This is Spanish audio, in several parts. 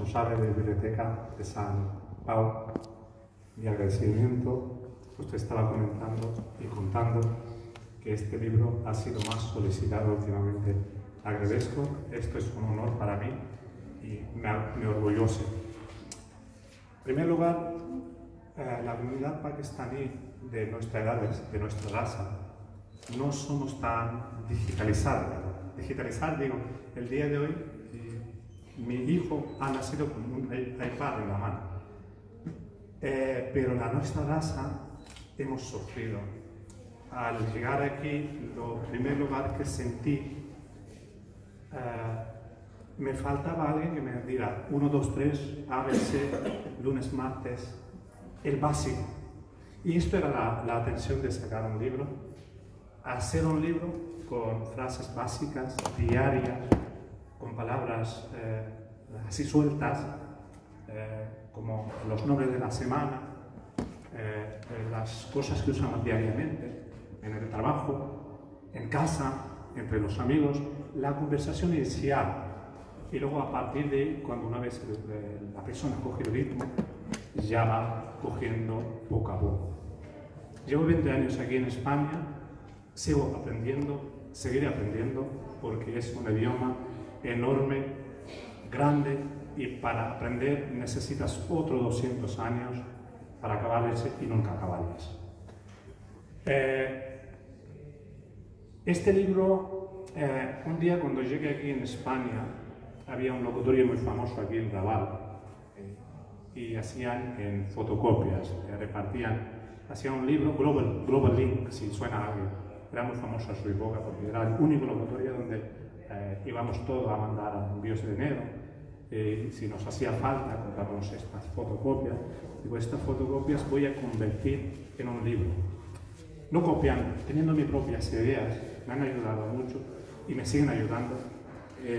responsable de la Biblioteca de San Pau. Mi agradecimiento, usted estaba comentando y contando que este libro ha sido más solicitado últimamente. Agradezco, esto es un honor para mí y me orgullece. En primer lugar, la comunidad pakistaní de nuestra edad, de nuestra raza, no somos tan digitalizados. Digitalizar, digo, el día de hoy mi hijo ha nacido con un iPad en la mano, pero la nuestra raza hemos sufrido. Al llegar aquí, lo primer lugar que sentí, me faltaba alguien que me diga 1, 2, 3, ABC, lunes, martes, el básico. Y esto era la atención de sacar un libro, hacer un libro con frases básicas, diarias, con palabras así sueltas, como los nombres de la semana, las cosas que usamos diariamente, en el trabajo, en casa, entre los amigos, la conversación inicial. Y luego a partir de cuando una vez la persona coge el ritmo, ya va cogiendo poco a poco. Llevo 20 años aquí en España, sigo aprendiendo, seguiré aprendiendo, porque es un idioma enorme, grande, y para aprender necesitas otros 200 años para acabarles y nunca acabarles. Este libro, un día cuando llegué aquí en España, había un locutorio muy famoso aquí en Raval, y hacían en fotocopias, hacían un libro, Global Link, si suena a alguien. Era muy famoso en su época porque era el único locutorio donde íbamos todos a mandar envíos de dinero. Si nos hacía falta, comprábamos estas fotocopias. Digo, estas fotocopias voy a convertir en un libro. No copiando, teniendo mis propias ideas, me han ayudado mucho y me siguen ayudando.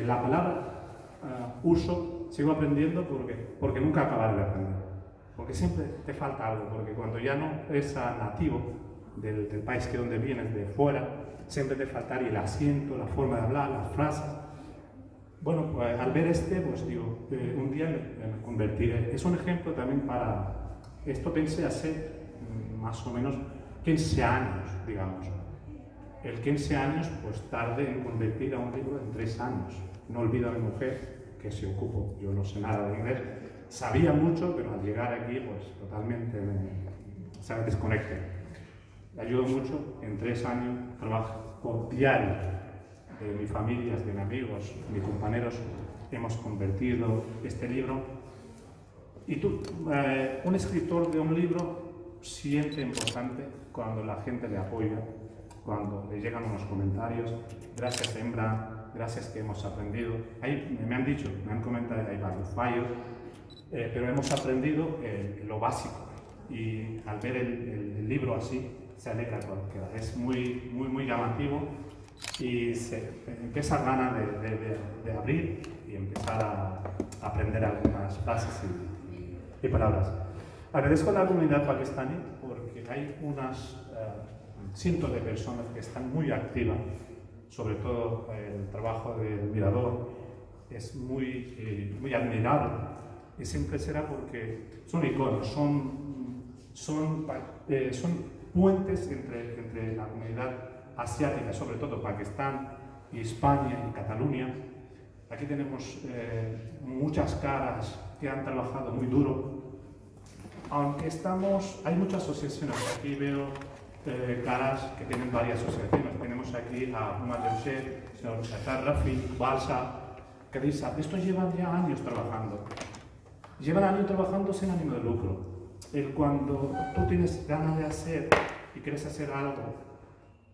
La palabra uso, sigo aprendiendo porque nunca acabaré de aprender. Porque siempre te falta algo, porque cuando ya no eres nativo del país que donde vienes, de fuera, siempre te faltaría el acento, la forma de hablar, las frases. Bueno, pues al ver pues digo, un día me convertiré. Es un ejemplo también para... Esto pensé hace más o menos 15 años, digamos. El 15 años, pues tardé en convertir a un libro en 3 años. No olvido a mi mujer, que se ocupó, yo no sé nada de inglés. Sabía mucho, pero al llegar aquí, pues totalmente me desconecté. Le ayudo mucho, en 3 años trabajo diario. De mi familia, de mis amigos, mis compañeros, hemos convertido este libro. Y tú, un escritor de un libro siente importante cuando la gente le apoya, cuando le llegan unos comentarios, gracias Embra, gracias que hemos aprendido. Ahí me han dicho, me han comentado que hay varios fallos, pero hemos aprendido lo básico. Y al ver el libro así, se alegra cualquiera. Es muy llamativo. Y se empieza ganas de abrir y empezar a aprender algunas frases y palabras. Agradezco a la comunidad pakistaní porque hay unas cientos de personas que están muy activas, sobre todo el trabajo del Mirador es muy admirable y siempre será porque son iconos, son puentes entre la comunidad asiática, sobre todo Pakistán y España y Cataluña. Aquí tenemos muchas caras que han trabajado muy duro, aunque hay muchas asociaciones. Aquí veo caras que tienen varias asociaciones. Tenemos aquí a Muhammad Jamshed, señor Rafi, Balsa, Kadisa. Estos llevan ya años trabajando. Llevan años trabajando sin ánimo de lucro. Cuando tú tienes ganas de hacer y quieres hacer algo,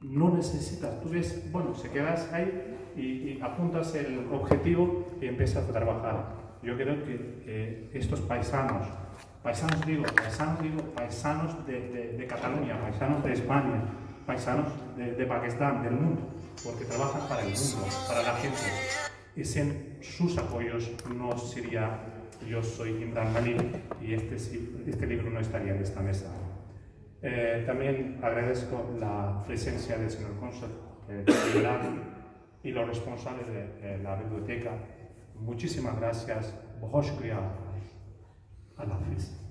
no necesitas, tú ves, bueno, se quedas ahí y apuntas el objetivo y empiezas a trabajar. Yo creo que estos paisanos de Cataluña, paisanos de España, paisanos de Pakistán, del mundo, porque trabajan para el mundo, para la gente. Y sin sus apoyos no sería, yo soy Imran Malik y este libro no estaría en esta mesa. También agradezco la presencia del señor cónsul y los responsables de la biblioteca Muchísimas gracias. बहुत शुक्रिया. अल्लाह हाफिज़.